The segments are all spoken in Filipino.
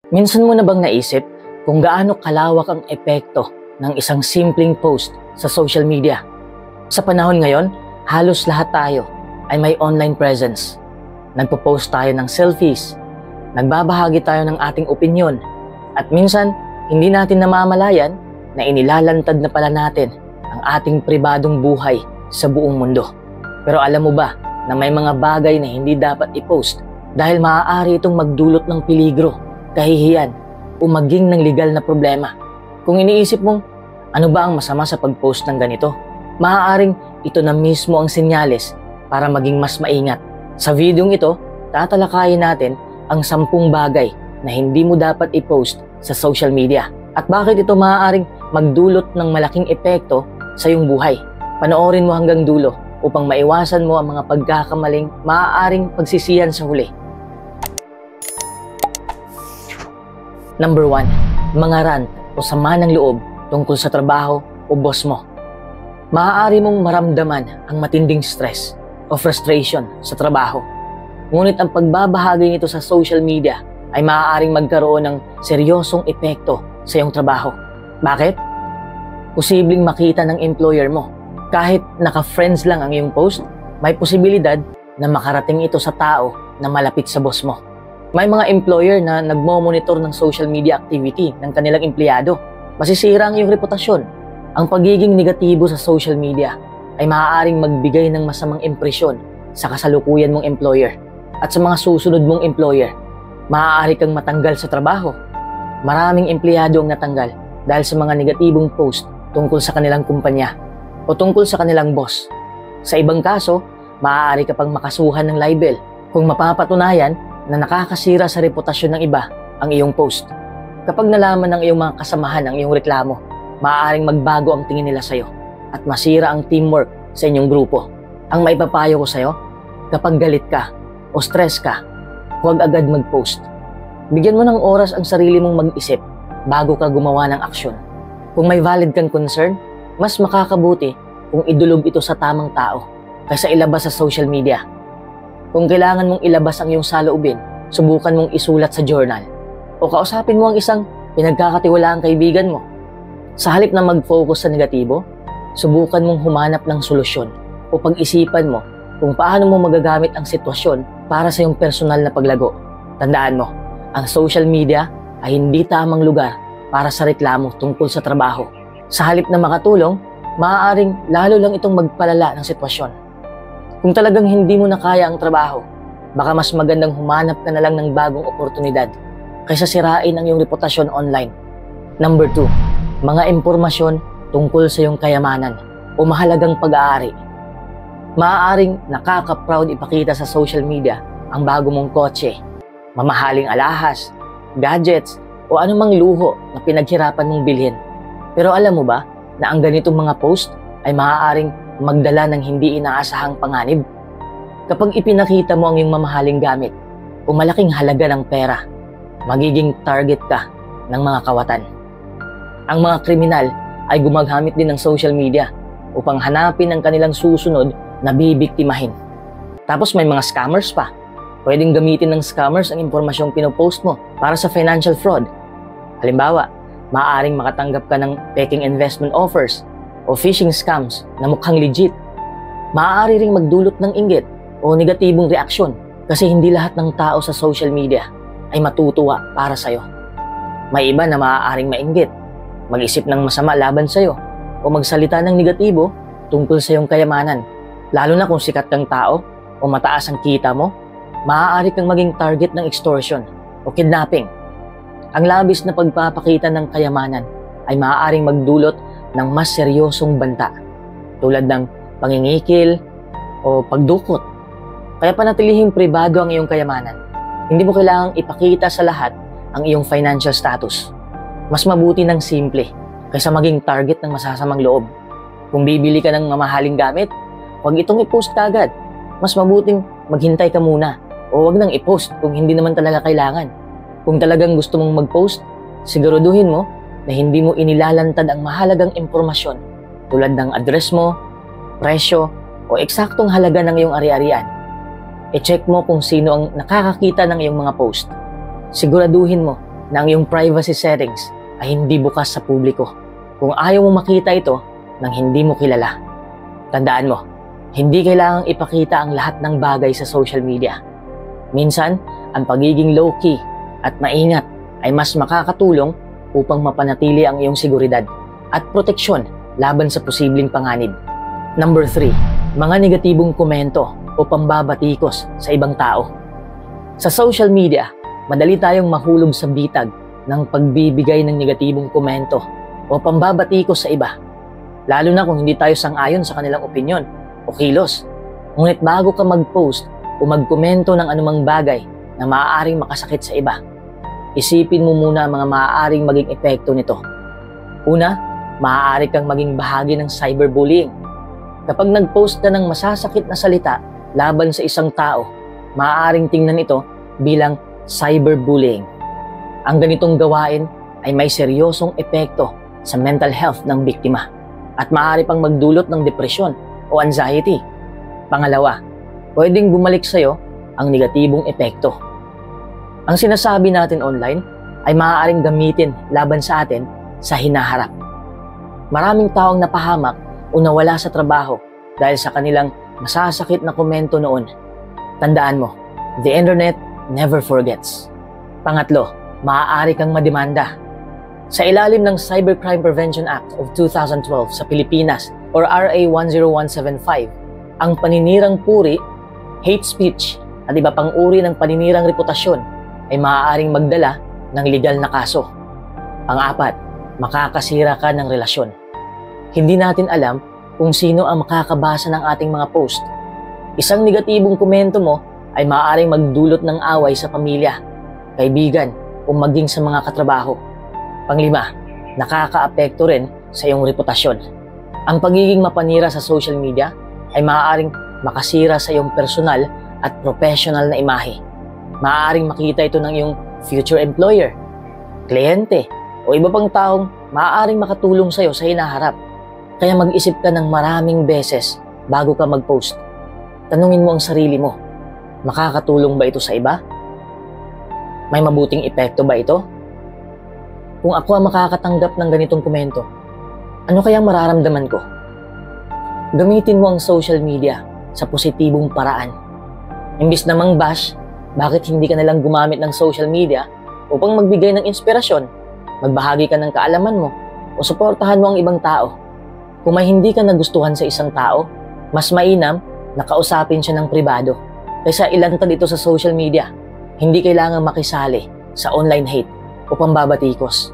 Minsan mo na bang naisip kung gaano kalawak ang epekto ng isang simpleng post sa social media? Sa panahon ngayon, halos lahat tayo ay may online presence. Nagpo-post tayo ng selfies, nagbabahagi tayo ng ating opinyon, at minsan hindi natin namamalayan na inilalantad na pala natin ang ating pribadong buhay sa buong mundo. Pero alam mo ba na may mga bagay na hindi dapat i-post dahil maaari itong magdulot ng peligro, kahihiyan o maging ng legal na problema? Kung iniisip mong ano ba ang masama sa pag-post ng ganito, maaaring ito na mismo ang senyales para maging mas maingat. Sa videong ito, tatalakayin natin ang 10 bagay na hindi mo dapat i-post sa social media at bakit ito maaaring magdulot ng malaking epekto sa iyong buhay. Panoorin mo hanggang dulo upang maiwasan mo ang mga pagkakamaling maaaring pagsisihan sa huli. Number 1. Mga rant o sama ng loob tungkol sa trabaho o boss mo. Maaari mong maramdaman ang matinding stress o frustration sa trabaho. Ngunit ang pagbabahagi nito sa social media ay maaaring magkaroon ng seryosong epekto sa iyong trabaho. Bakit? Posibleng makita ng employer mo. Kahit naka-friends lang ang iyong post, may posibilidad na makarating ito sa tao na malapit sa boss mo. May mga employer na nagmo-monitor ng social media activity ng kanilang empleyado. Masisira ang iyong reputasyon. Ang pagiging negatibo sa social media ay maaaring magbigay ng masamang impresyon sa kasalukuyan mong employer at sa mga susunod mong employer. Maaari kang matanggal sa trabaho. Maraming empleyado ang natanggal dahil sa mga negatibong post tungkol sa kanilang kumpanya o tungkol sa kanilang boss. Sa ibang kaso, maaari ka pang makasuhan ng libel kung mapapatunayan na nakakasira sa reputasyon ng iba ang iyong post. Kapag nalaman ng iyong mga kasamahan ang iyong reklamo, maaaring magbago ang tingin nila sa iyo at masira ang teamwork sa inyong grupo. Ang maipapayo ko sa iyo, kapag galit ka o stress ka, huwag agad mag-post. Bigyan mo ng oras ang sarili mong mag-isip bago ka gumawa ng aksyon. Kung may valid kang concern, mas makakabuti kung idulog ito sa tamang tao kaysa ilabas sa social media. Kung kailangan mong ilabas ang iyong saloobin, subukan mong isulat sa journal o kausapin mo ang isang pinagkakatiwalaang kaibigan mo. Sa halip na mag-focus sa negatibo, subukan mong humanap ng solusyon o pag-isipan mo kung paano mo magagamit ang sitwasyon para sa iyong personal na paglago. Tandaan mo, ang social media ay hindi tamang lugar para sa reklamo tungkol sa trabaho. Sa halip na makatulong, maaaring lalo lang itong magpalala ng sitwasyon. Kung talagang hindi mo na kaya ang trabaho, baka mas magandang humanap ka na lang ng bagong oportunidad kaysa sirain ang iyong reputasyon online. Number 2. Mga impormasyon tungkol sa iyong kayamanan o mahalagang pag-aari. Maaaring nakaka-proud ipakita sa social media ang bago mong kotse, mamahaling alahas, gadgets o anumang luho na pinaghirapan mong bilhin. Pero alam mo ba na ang ganitong mga post ay maaaring magdala ng hindi inaasahang panganib? Kapag ipinakita mo ang iyong mamahaling gamit o malaking halaga ng pera, magiging target ka ng mga kawatan. Ang mga kriminal ay gumagamit din ng social media upang hanapin ang kanilang susunod na bibiktimahin. Tapos may mga scammers pa. Pwedeng gamitin ng scammers ang impormasyong pinopost mo para sa financial fraud. Halimbawa, maaaring makatanggap ka ng peking investment offers o phishing scams na mukhang legit. Maaari ring magdulot ng inggit o negatibong reaksyon kasi hindi lahat ng tao sa social media ay matutuwa para sa'yo. May iba na maaaring mainggit, mag-isip ng masama laban sa'yo o magsalita ng negatibo tungkol sa iyong kayamanan. Lalo na kung sikat kang tao o mataas ang kita mo, maaari kang maging target ng extortion o kidnapping. Ang labis na pagpapakita ng kayamanan ay maaaring magdulot ng mas seryosong banta tulad ng pangingikil o pagdukot. Kaya panatilihing pribado ang iyong kayamanan. Hindi mo kailangang ipakita sa lahat ang iyong financial status. Mas mabuti ng simple kaysa maging target ng masasamang loob. Kung bibili ka ng mamahaling gamit, huwag itong i-post kagad. Mas mabuting maghintay ka muna o huwag nang i-post kung hindi naman talaga kailangan. Kung talagang gusto mong mag-post, siguraduhin mo na hindi mo inilalantad ang mahalagang impormasyon tulad ng address mo, presyo o eksaktong halaga ng iyong ari-arian. I-check mo kung sino ang nakakakita ng iyong mga post. Siguraduhin mo na ang iyong privacy settings ay hindi bukas sa publiko kung ayaw mo makita ito ng hindi mo kilala. Tandaan mo, hindi kailangang ipakita ang lahat ng bagay sa social media. Minsan, ang pagiging low-key at maingat ay mas makakatulong upang mapanatili ang iyong seguridad at proteksyon laban sa posibleng panganib. Number 3, mga negatibong komento o pambabatikos sa ibang tao. Sa social media, madali tayong mahulog sa bitag ng pagbibigay ng negatibong komento o pambabatikos sa iba, lalo na kung hindi tayo sang-ayon sa kanilang opinyon o kilos. Ngunit bago ka mag-post o magkomento ng anumang bagay na maaaring makasakit sa iba, isipin mo muna ang mga maaaring maging epekto nito. Una, maaari kang maging bahagi ng cyberbullying. Kapag nag-post ka ng masasakit na salita laban sa isang tao, maaaring tingnan ito bilang cyberbullying. Ang ganitong gawain ay may seryosong epekto sa mental health ng biktima at maaari pang magdulot ng depresyon o anxiety. Pangalawa, pwedeng bumalik sa iyo ang negatibong epekto. Ang sinasabi natin online ay maaaring gamitin laban sa atin sa hinaharap. Maraming taong napahamak o nawala sa trabaho dahil sa kanilang masasakit na komento noon. Tandaan mo, the internet never forgets. Pangatlo, maaari kang mademanda. Sa ilalim ng Cybercrime Prevention Act of 2012 sa Pilipinas or RA 10175, ang paninirang puri, hate speech at iba pang uri ng paninirang reputasyon ay maaaring magdala ng legal na kaso. Pang-apat, makakasira ka ng relasyon. Hindi natin alam kung sino ang makakabasa ng ating mga post. Isang negatibong komento mo ay maaaring magdulot ng away sa pamilya, kaibigan o maging sa mga katrabaho. Panglima, nakakaapekto rin sa iyong reputasyon. Ang pagiging mapanira sa social media ay maaaring makasira sa iyong personal at professional na imahe. Maaaring makita ito ng iyong future employer, kliyente o iba pang taong maaaring makatulong sa iyo sa hinaharap. Kaya mag-isip ka ng maraming beses bago ka mag-post. Tanungin mo ang sarili mo, makakatulong ba ito sa iba? May mabuting epekto ba ito? Kung ako ang makakatanggap ng ganitong komento, ano kayang mararamdaman ko? Gamitin mo ang social media sa positibong paraan. Imbis na mang-bash, bakit hindi ka nalang gumamit ng social media upang magbigay ng inspirasyon, magbahagi ka ng kaalaman mo, o suportahan mo ang ibang tao? Kung may hindi ka nagustuhan sa isang tao, mas mainam na kausapin siya ng pribado kaysa ilantad ito sa social media. Hindi kailangang makisali sa online hate o pambabatikos.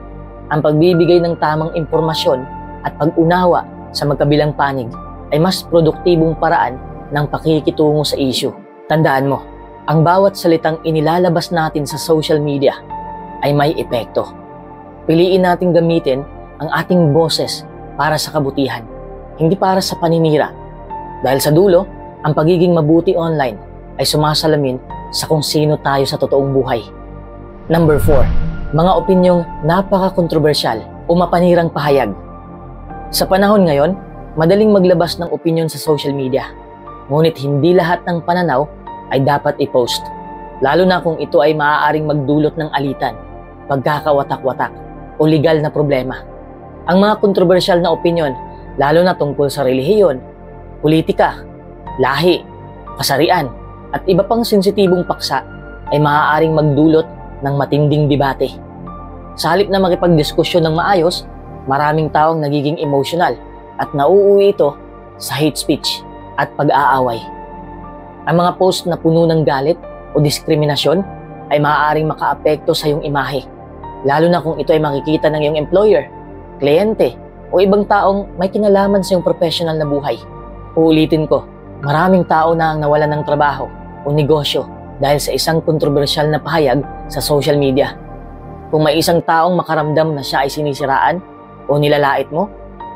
Ang pagbibigay ng tamang impormasyon at pag-unawa sa magkabilang panig ay mas produktibong paraan ng pakikitungo sa issue. Tandaan mo, ang bawat salitang inilalabas natin sa social media ay may epekto. Piliin nating gamitin ang ating boses para sa kabutihan, hindi para sa paninira. Dahil sa dulo, ang pagiging mabuti online ay sumasalamin sa kung sino tayo sa totoong buhay. Number 4, mga opinyong napaka-kontrobersyal o mapanirang pahayag. Sa panahon ngayon, madaling maglabas ng opinyon sa social media. Ngunit hindi lahat ng pananaw ay dapat i-post, lalo na kung ito ay maaaring magdulot ng alitan, pagkakawatak-watak o legal na problema. Ang mga kontrobersyal na opinyon, lalo na tungkol sa relihiyon, politika, lahi, kasarian, at iba pang sensitibong paksa ay maaaring magdulot ng matinding debate. Sa halip na makipagdiskusyon ng maayos, maraming taong nagiging emotional at nauuwi ito sa hate speech at pag-aaway. Ang mga post na puno ng galit o diskriminasyon ay maaaring makaapekto sa iyong imahe, lalo na kung ito ay makikita ng iyong employer, kliyente o ibang taong may kinalaman sa iyong professional na buhay. Uulitin ko, maraming tao na ang nawalan ng trabaho o negosyo dahil sa isang kontrobersyal na pahayag sa social media. Kung may isang taong makaramdam na siya ay sinisiraan o nilalait mo,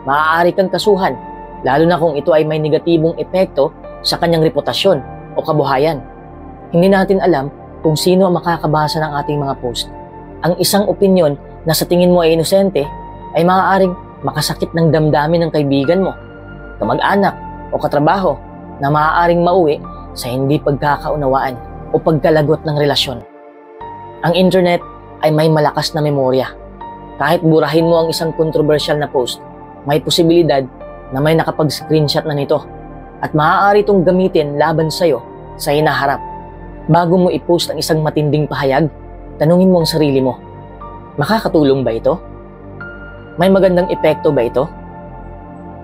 maaari kang kasuhan, lalo na kung ito ay may negatibong epekto sa kanyang reputasyon o kabuhayan. Hindi natin alam kung sino ang makakabasa ng ating mga post. Ang isang opinyon na sa tingin mo ay inosente ay maaaring makasakit ng damdamin ng kaibigan mo, kamag-anak o katrabaho na maaaring mauwi sa hindi pagkakaunawaan o pagkalagot ng relasyon. Ang internet ay may malakas na memorya. Kahit burahin mo ang isang controversial na post, may posibilidad na may nakapag-screenshot na nito at maaari itong gamitin laban sa'yo sa hinaharap. Bago mo i-post ang isang matinding pahayag, tanungin mo ang sarili mo, makakatulong ba ito? May magandang epekto ba ito?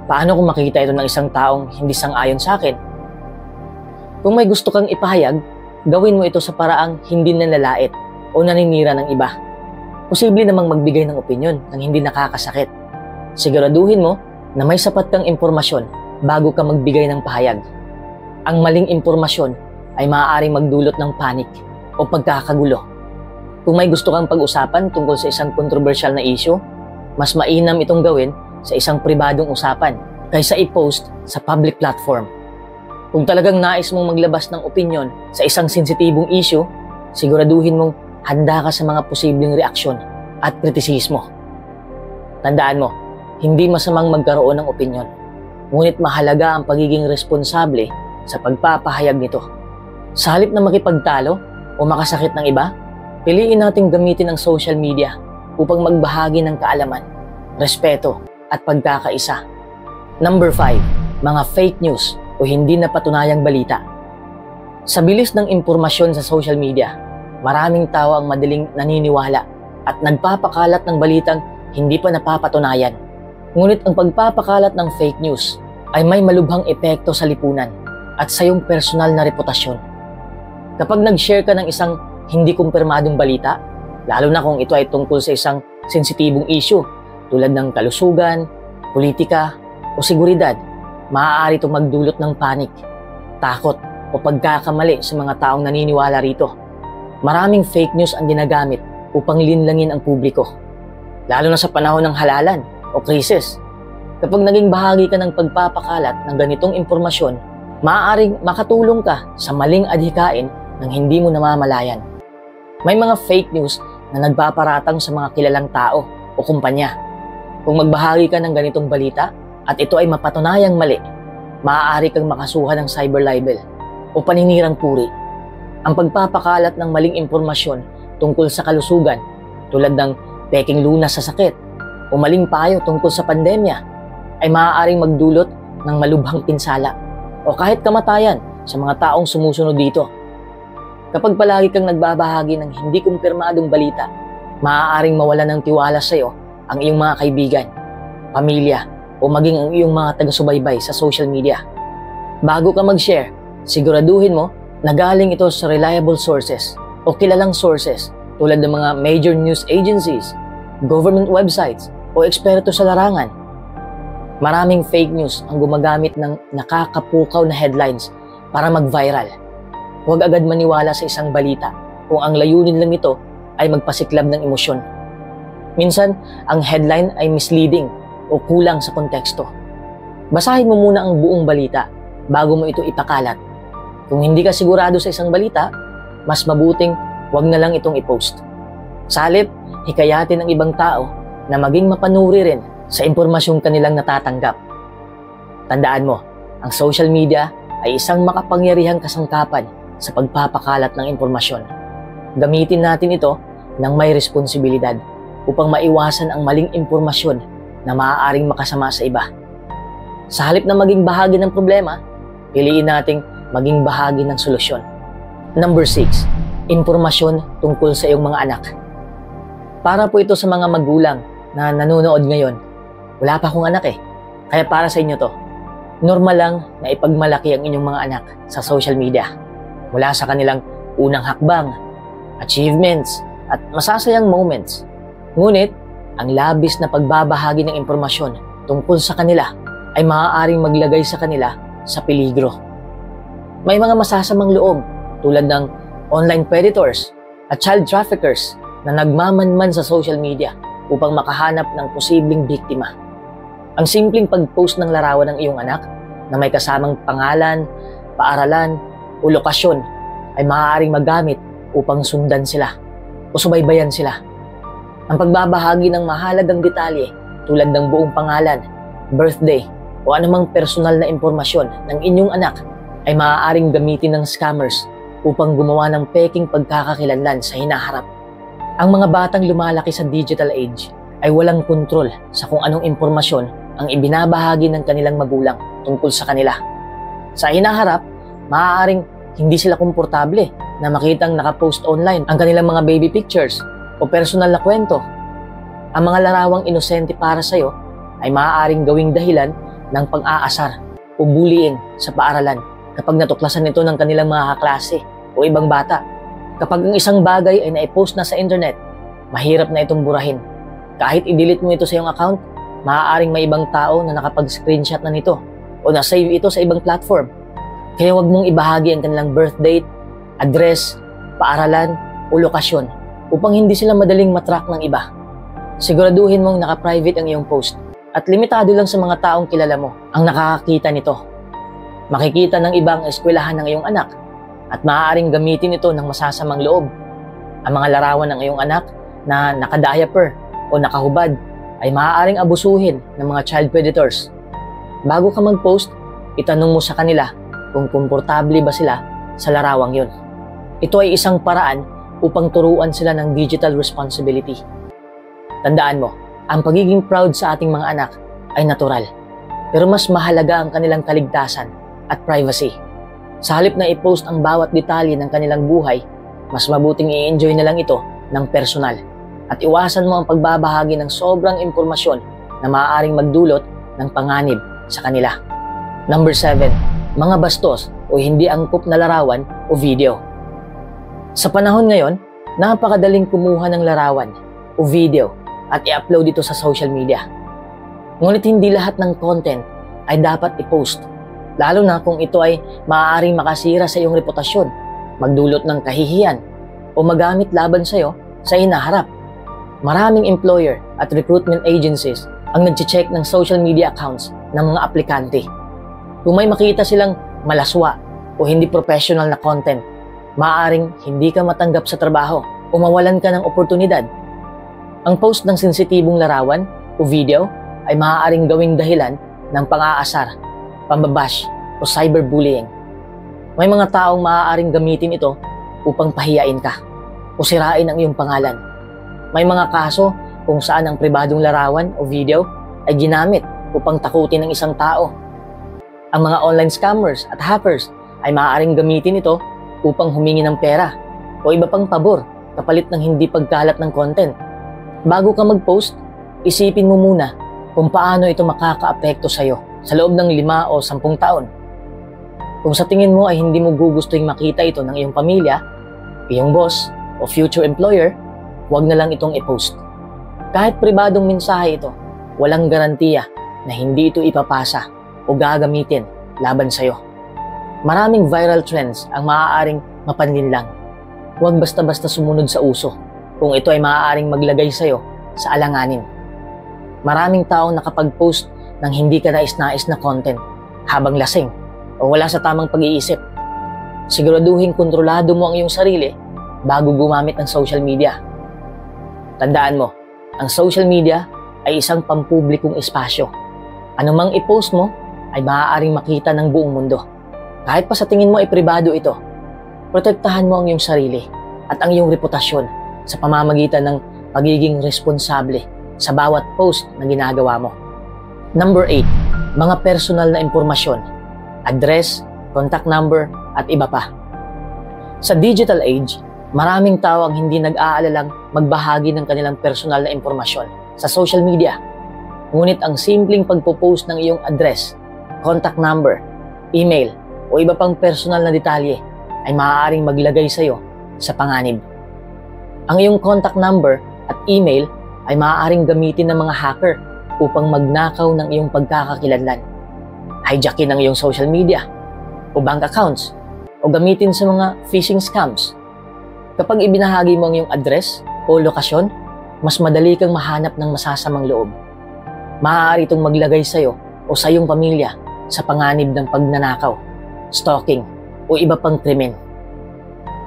Paano kung makita ito ng isang taong hindi sang-ayon sa akin? Kung may gusto kang ipahayag, gawin mo ito sa paraang hindi nanlalait o naninira ng iba. Posible namang magbigay ng opinyon nang hindi nakakasakit. Siguraduhin mo na may sapat kang impormasyon bago ka magbigay ng pahayag. Ang maling impormasyon ay maaaring magdulot ng panik o pagkakagulo. Kung may gusto kang pag-usapan tungkol sa isang controversial na issue, mas mainam itong gawin sa isang pribadong usapan kaysa i-post sa public platform. Kung talagang nais mong maglabas ng opinyon sa isang sensitibong issue, siguraduhin mong handa ka sa mga posibleng reaksyon at kritisismo. Tandaan mo, hindi masamang magkaroon ng opinyon, ngunit mahalaga ang pagiging responsable sa pagpapahayag nito. Sa halip na makipagtalo o makasakit ng iba, piliin nating gamitin ang social media upang magbahagi ng kaalaman, respeto at pagkakaisa. Number 5, mga fake news o hindi napatunayang balita. Sa bilis ng impormasyon sa social media, maraming tao ang madaling naniniwala at nagpapakalat ng balitang hindi pa napapatunayan. Ngunit ang pagpapakalat ng fake news ay may malubhang epekto sa lipunan at sa iyong personal na reputasyon. Kapag nag-share ka ng isang hindi kumpirmadong balita, lalo na kung ito ay tungkol sa isang sensitibong issue tulad ng kalusugan, politika o seguridad, maaari itong magdulot ng panik, takot o pagkakamali sa mga taong naniniwala rito. Maraming fake news ang ginagamit upang linlangin ang publiko, lalo na sa panahon ng halalan o krisis. Kapag naging bahagi ka ng pagpapakalat ng ganitong impormasyon, maaaring makatulong ka sa maling adhikain ng hindi mo namamalayan. May mga fake news na nagpaparatang sa mga kilalang tao o kumpanya. Kung magbahagi ka ng ganitong balita at ito ay mapatunayang mali, maaari kang makasuhan ng cyber libel o paninirang puri. Ang pagpapakalat ng maling impormasyon tungkol sa kalusugan tulad ng peking lunas sa sakit o maling payo tungkol sa pandemya ay maaaring magdulot ng malubhang pinsala o kahit kamatayan sa mga taong sumusunod dito. Kapag palagi kang nagbabahagi ng hindi kumpirmadong balita, maaaring mawalan ng tiwala sa iyo ang iyong mga kaibigan, pamilya, o maging ang iyong mga taga-subaybay sa social media. Bago ka mag-share, siguraduhin mo na galing ito sa reliable sources o kilalang sources tulad ng mga major news agencies, government websites, o eksperto sa larangan. Maraming fake news ang gumagamit ng nakakapukaw na headlines para mag-viral. Huwag agad maniwala sa isang balita kung ang layunin lang nito ay magpasiklab ng emosyon. Minsan, ang headline ay misleading o kulang sa konteksto. Basahin mo muna ang buong balita bago mo ito ipakalat. Kung hindi ka sigurado sa isang balita, mas mabuting huwag na lang itong i-post. Sa halip, hikayatin ang ibang tao na maging mapanuri rin sa impormasyong kanilang natatanggap. Tandaan mo, ang social media ay isang makapangyarihang kasangkapan sa pagpapakalat ng impormasyon. Gamitin natin ito ng may responsibilidad upang maiwasan ang maling impormasyon na maaaring makasama sa iba. Sa halip na maging bahagi ng problema, piliin nating maging bahagi ng solusyon. Number 6, impormasyon tungkol sa iyong mga anak. Para po ito sa mga magulang na nanonood ngayon. Wala pa akong anak kaya para sa inyo to. Normal lang na ipagmalaki ang inyong mga anak sa social media. Mula sa kanilang unang hakbang, achievements, at masasayang moments. Ngunit, ang labis na pagbabahagi ng impormasyon tungkol sa kanila ay maaaring maglagay sa kanila sa peligro. May mga masasamang loob tulad ng online predators at child traffickers na nagmamanman sa social media upang makahanap ng posibleng biktima. Ang simpleng pag-post ng larawan ng iyong anak na may kasamang pangalan, paaralan o lokasyon ay maaaring magamit upang sundan sila o subaybayan sila. Ang pagbabahagi ng mahalagang detalye tulad ng buong pangalan, birthday o anumang personal na impormasyon ng inyong anak ay maaaring gamitin ng scammers upang gumawa ng peking pagkakakilanlan sa hinaharap. Ang mga batang lumalaki sa digital age ay walang kontrol sa kung anong impormasyon ang ibinabahagi ng kanilang magulang tungkol sa kanila. Sa hinaharap, maaaring hindi sila komportable na makitang nakapost online ang kanilang mga baby pictures o personal na kwento. Ang mga larawang inosente para sa'yo ay maaaring gawing dahilan ng pang-aasar o bullying sa paaralan kapag natuklasan ito ng kanilang mga kaklase o ibang bata. Kapag ang isang bagay ay naipost na sa internet, mahirap na itong burahin. Kahit i-delete mo ito sa iyong account, maaaring may ibang tao na nakapag-screenshot na nito o na-save ito sa ibang platform. Kaya huwag mong ibahagi ang kanilang birth date, address, paaralan o lokasyon upang hindi sila madaling matrack ng iba. Siguraduhin mong naka-private ang iyong post at limitado lang sa mga taong kilala mo ang nakakakita nito. Makikita ng iba ang eskwelahan ng iyong anak at maaaring gamitin ito ng masasamang loob. Ang mga larawan ng iyong anak na naka-diaper o nakahubad ay maaaring abusuhin ng mga child predators. Bago ka mag-post, itanong mo sa kanila kung komportable ba sila sa larawang yun. Ito ay isang paraan upang turuan sila ng digital responsibility. Tandaan mo, ang pagiging proud sa ating mga anak ay natural, pero mas mahalaga ang kanilang kaligtasan at privacy. Sa halip na i-post ang bawat detalye ng kanilang buhay, mas mabuting i-enjoy na lang ito ng personal at iwasan mo ang pagbabahagi ng sobrang impormasyon na maaaring magdulot ng panganib sa kanila. Number 7. Mga bastos o hindi angkop na larawan o video. Sa panahon ngayon, napakadaling kumuha ng larawan o video at i-upload ito sa social media. Ngunit hindi lahat ng content ay dapat i-post, lalo na kung ito ay maaaring makasira sa iyong reputasyon, magdulot ng kahihiyan, o magamit laban sa iyo sa hinaharap. Maraming employer at recruitment agencies ang nag-check ng social media accounts ng mga aplikante. Kung may makita silang malaswa o hindi professional na content, maaaring hindi ka matanggap sa trabaho o mawalan ka ng oportunidad. Ang post ng sensitibong larawan o video ay maaaring gawing dahilan ng pang-aasar, pambabash o cyberbullying. May mga taong maaaring gamitin ito upang pahiyain ka o sirain ang iyong pangalan. May mga kaso kung saan ang pribadong larawan o video ay ginamit upang takutin ng isang tao. Ang mga online scammers at hackers ay maaaring gamitin ito upang humingi ng pera o iba pang pabor kapalit ng hindi pagkalat ng content. Bago ka mag-post, isipin mo muna kung paano ito makakaapekto sa iyo sa loob ng 5 o 10 taon. Kung sa tingin mo ay hindi mo gugustuhin makita ito ng iyong pamilya, iyong boss o future employer, huwag na lang itong i-post. Kahit pribadong mensahe ito, walang garantiya na hindi ito ipapasa o gagamitin laban sa iyo. Maraming viral trends ang maaaring mapanlinlang. Huwag basta-basta sumunod sa uso kung ito ay maaaring maglagay sa iyo sa alanganin. Maraming taong nakapag-post ng hindi ka nais-nais na content habang lasing o wala sa tamang pag-iisip. Siguraduhin kontrolado mo ang iyong sarili bago gumamit ng social media. Tandaan mo, ang social media ay isang pampublikong espasyo. Anumang i-post mo ay maaaring makita ng buong mundo. Kahit pa sa tingin mo ay pribado ito, protektahan mo ang iyong sarili at ang iyong reputasyon sa pamamagitan ng pagiging responsable sa bawat post na ginagawa mo. Number 8. Mga personal na impormasyon, address, contact number, at iba pa. Sa digital age, maraming tao ang hindi nag-aalalang magbahagi ng kanilang personal na impormasyon sa social media. Ngunit ang simpleng pagpo-post ng iyong address, contact number, email, o iba pang personal na detalye ay maaaring maglagay sa iyo sa panganib. Ang iyong contact number at email ay maaaring gamitin ng mga hacker upang magnakaw ng iyong pagkakakilanlan, hijackin ang iyong social media o bank accounts, o gamitin sa mga phishing scams. Kapag ibinahagi mo ang iyong address o lokasyon, mas madali kang mahanap ng masasamang loob. Maaari itong maglagay sa iyo o sa iyong pamilya sa panganib ng pagnanakaw, stalking, o iba pang krimen.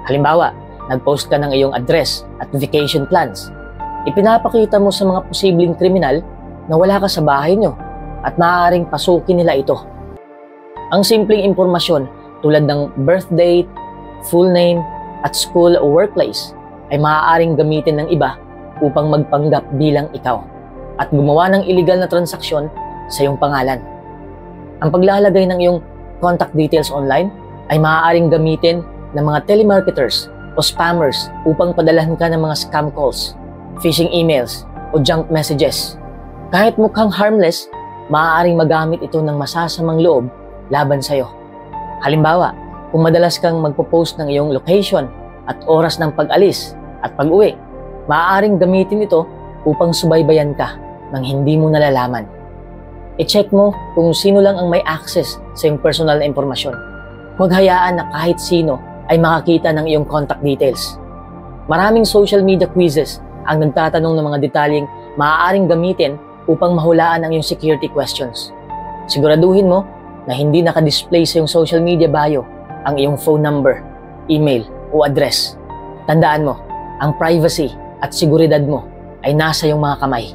Halimbawa, nag-post ka ng iyong address at vacation plans. Ipinapakita mo sa mga posibleng kriminal na wala ka sa bahay nyo at maaaring pasukin nila ito. Ang simpleng impormasyon tulad ng birth date, full name, at school o workplace ay maaaring gamitin ng iba upang magpanggap bilang ikaw at gumawa ng illegal na transaksyon sa iyong pangalan. Ang paglalagay ng iyong contact details online ay maaaring gamitin ng mga telemarketers o spammers upang padalhan ka ng mga scam calls, phishing emails, o junk messages. Kahit mukhang harmless, maaaring magamit ito ng masasamang loob laban sa iyo. Halimbawa, kung madalas kang magpo-post ng iyong location at oras ng pag-alis at pag-uwi, maaaring gamitin ito upang subaybayan ka nang hindi mo nalalaman. I-check mo kung sino lang ang may access sa iyong personal na impormasyon. Huwag hayaan na kahit sino ay makakita ng iyong contact details. Maraming social media quizzes ang nagtatanong ng mga detalyeng maaaring gamitin upang mahulaan ang iyong security questions. Siguraduhin mo na hindi nakadisplay sa iyong social media bio ang iyong phone number, email, o address. Tandaan mo, ang privacy at seguridad mo ay nasa iyong mga kamay.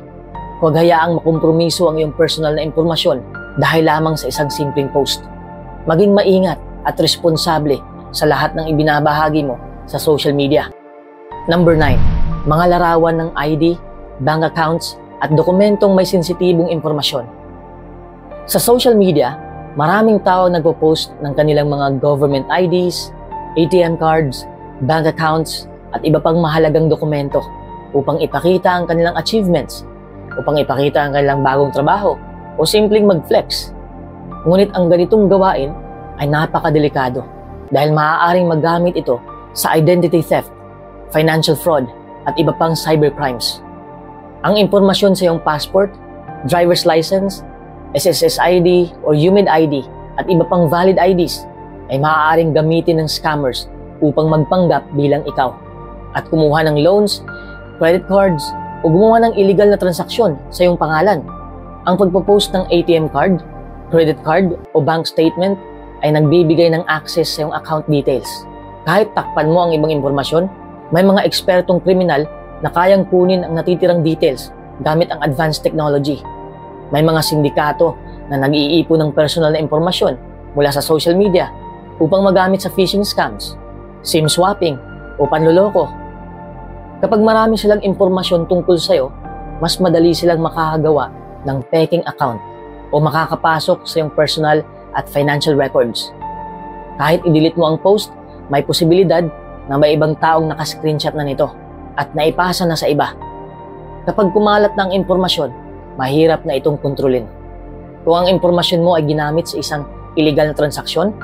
Huwag hayaang makompromiso ang iyong personal na impormasyon dahil lamang sa isang simpleng post. Maging maingat at responsable sa lahat ng ibinabahagi mo sa social media. Number 9. Mga larawan ng ID, bank accounts, at dokumentong may sensitibong impormasyon. Sa social media, maraming tao nagpo-post ng kanilang mga government IDs, ATM cards, bank accounts, at iba pang mahalagang dokumento upang ipakita ang kanilang achievements, upang ipakita ang kanilang bagong trabaho, o simpleng mag-flex. Ngunit ang ganitong gawain ay napakadelikado dahil maaaring magamit ito sa identity theft, financial fraud, at iba pang cybercrimes. Ang impormasyon sa iyong passport, driver's license, SSS ID or UMID ID at iba pang valid IDs ay maaaring gamitin ng scammers upang magpanggap bilang ikaw at kumuha ng loans, credit cards, o gumawa ng illegal na transaksyon sa iyong pangalan. Ang pagpo-post ng ATM card, credit card, o bank statement ay nagbibigay ng access sa iyong account details. Kahit takpan mo ang ibang impormasyon, may mga ekspertong kriminal na kayang kunin ang natitirang details gamit ang advanced technology. May mga sindikato na nag-iipon ng personal na impormasyon mula sa social media upang magamit sa phishing scams, SIM swapping, o panloloko. Kapag marami silang impormasyon tungkol sa iyo, mas madali silang makakagawa ng peking account o makakapasok sa iyong personal at financial records. Kahit i-delete mo ang post, may posibilidad na may ibang taong nakascreenshot na nito at naipasa na sa iba. Kapag kumalat na ang impormasyon, mahirap na itong kontrolin. Kung ang impormasyon mo ay ginamit sa isang illegal na transaksyon,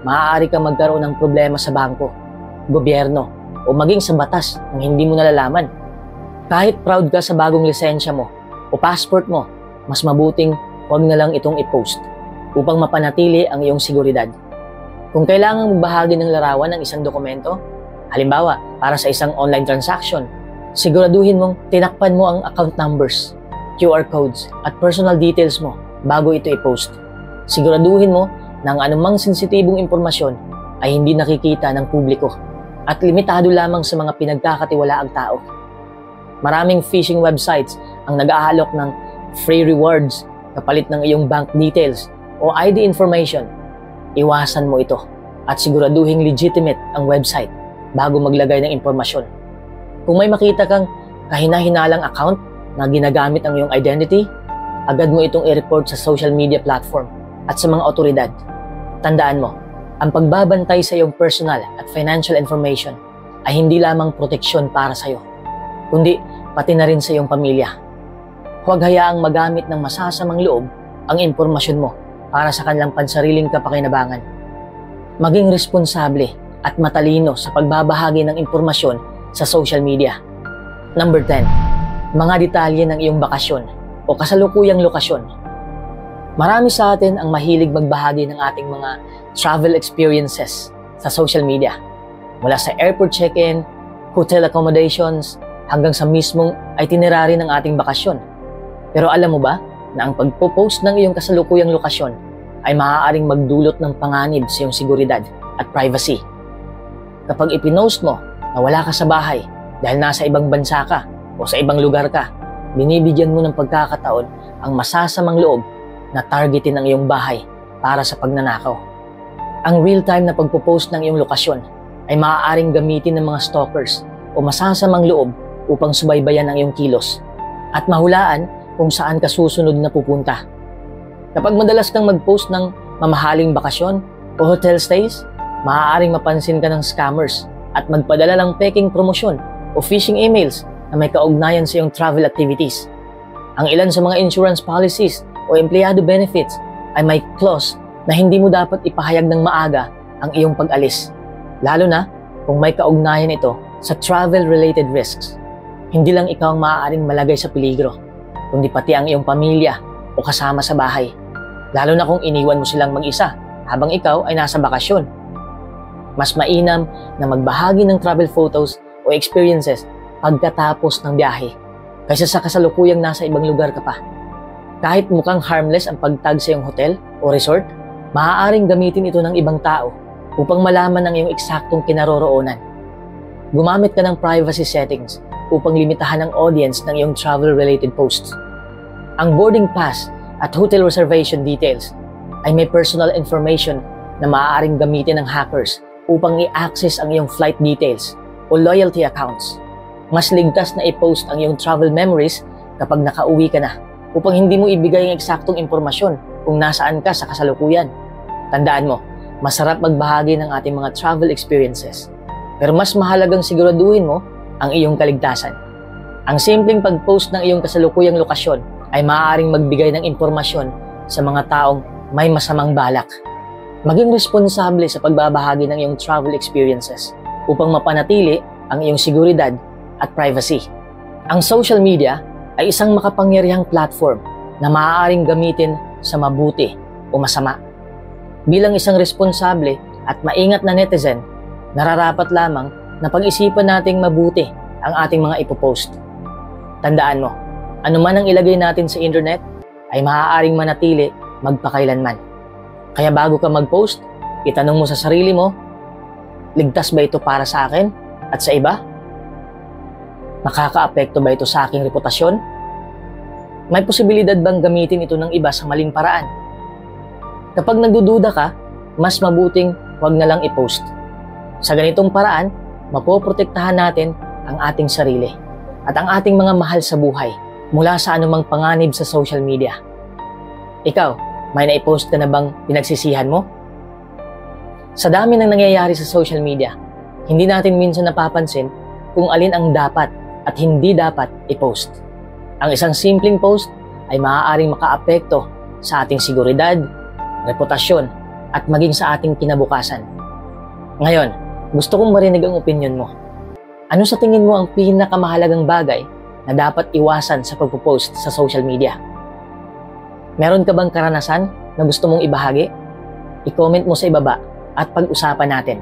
maaari kang magkaroon ng problema sa bangko, gobyerno, o maging sa batas nang hindi mo nalalaman. Kahit proud ka sa bagong lisensya mo o passport mo, mas mabuting huwag na lang itong i-post upang mapanatili ang iyong seguridad. Kung kailangan magbahagi ng larawan ng isang dokumento, halimbawa para sa isang online transaction, siguraduhin mong tinakpan mo ang account numbers, QR codes, at personal details mo bago ito i-post. Siguraduhin mo na ang anumang sensitibong impormasyon ay hindi nakikita ng publiko at limitado lamang sa mga pinagkakatiwalaang tao. Maraming phishing websites ang nag-aalok ng free rewards kapalit ng iyong bank details o ID information. Iwasan mo ito at siguraduhin legitimate ang website bago maglagay ng impormasyon. Kung may makita kang kahina-hinalang account na ginagamit ang iyong identity, agad mo itong i-report sa social media platform at sa mga otoridad. Tandaan mo, ang pagbabantay sa iyong personal at financial information ay hindi lamang proteksyon para sa iyo, kundi pati na rin sa iyong pamilya. Huwag hayaang magamit ng masasamang loob ang impormasyon mo para sa kanilang pansariling kapakinabangan. Maging responsable at matalino sa pagbabahagi ng impormasyon sa social media. Number 10. Mga detalye ng iyong bakasyon o kasalukuyang lokasyon. Marami sa atin ang mahilig magbahagi ng ating mga travel experiences sa social media. Mula sa airport check-in, hotel accommodations, hanggang sa mismong itinerary ng ating bakasyon. Pero alam mo ba na ang pagpo-post ng iyong kasalukuyang lokasyon ay maaaring magdulot ng panganib sa iyong seguridad at privacy. Kapag ipinost mo na wala ka sa bahay dahil nasa ibang bansa ka o sa ibang lugar ka, binibigyan mo ng pagkakataon ang masasamang loob na targetin ang iyong bahay para sa pagnanakaw. Ang real-time na pagpo-post ng iyong lokasyon ay maaaring gamitin ng mga stalkers o o masasamang loob upang subaybayan ang iyong kilos at mahulaan kung saan ka susunod na pupunta. Kapag madalas kang mag-post ng mamahaling bakasyon o hotel stays, maaaring mapansin ka ng scammers at magpadala ng peking promosyon o phishing emails na may kaugnayan sa iyong travel activities. Ang ilan sa mga insurance policies o empleyado benefits ay may clause na hindi mo dapat ipahayag ng maaga ang iyong pag-alis, lalo na kung may kaugnayan ito sa travel-related risks. Hindi lang ikaw ang maaaring malagay sa peligro, kundi pati ang iyong pamilya o kasama sa bahay, lalo na kung iniwan mo silang mag-isa habang ikaw ay nasa bakasyon. Mas mainam na magbahagi ng travel photos o experiences pagkatapos ng biyahe kaysa sa kasalukuyang nasa ibang lugar ka pa. Kahit mukhang harmless ang pagtag sa iyong hotel o resort, maaaring gamitin ito ng ibang tao upang malaman ang iyong eksaktong kinaroroonan. Gumamit ka ng privacy settings upang limitahan ang audience ng iyong travel-related posts. Ang boarding pass at hotel reservation details ay may personal information na maaaring gamitin ng hackers upang i-access ang iyong flight details o loyalty accounts. Mas ligtas na i-post ang iyong travel memories kapag nakauwi ka na upang hindi mo ibigay ang eksaktong impormasyon kung nasaan ka sa kasalukuyan. Tandaan mo, masarap magbahagi ng ating mga travel experiences, pero mas mahalagang siguraduhin mo ang iyong kaligtasan. Ang simpleng pag-post ng iyong kasalukuyang lokasyon ay maaaring magbigay ng impormasyon sa mga taong may masamang balak. Maging responsable sa pagbabahagi ng iyong travel experiences upang mapanatili ang iyong seguridad at privacy. Ang social media ay isang makapangyarihang platform na maaaring gamitin sa mabuti o masama. Bilang isang responsable at maingat na netizen, nararapat lamang na pag-isipan nating mabuti ang ating mga ipopost. Tandaan mo, anuman ang ilagay natin sa internet ay maaaring manatili magpakailanman. Kaya bago ka mag-post, itanong mo sa sarili mo, ligtas ba ito para sa akin at sa iba? Nakakaapekto ba ito sa aking reputasyon? May posibilidad bang gamitin ito ng iba sa maling paraan? Kapag nagdududa ka, mas mabuting huwag na lang i-post. Sa ganitong paraan, mapoprotektahan natin ang ating sarili at ang ating mga mahal sa buhay mula sa anumang panganib sa social media. Ikaw, may na-post ka na bang pinagsisihan mo? Sa dami ng nangyayari sa social media, hindi natin minsan napapansin kung alin ang dapat at hindi dapat i-post. Ang isang simpleng post ay maaaring makaapekto sa ating seguridad, reputasyon, at maging sa ating kinabukasan. Ngayon, gusto kong marinig ang opinyon mo. Ano sa tingin mo ang pinakamahalagang bagay na dapat iwasan sa pagpo-post sa social media? Meron ka bang karanasan na gusto mong ibahagi? I-comment mo sa ibaba at pag-usapan natin.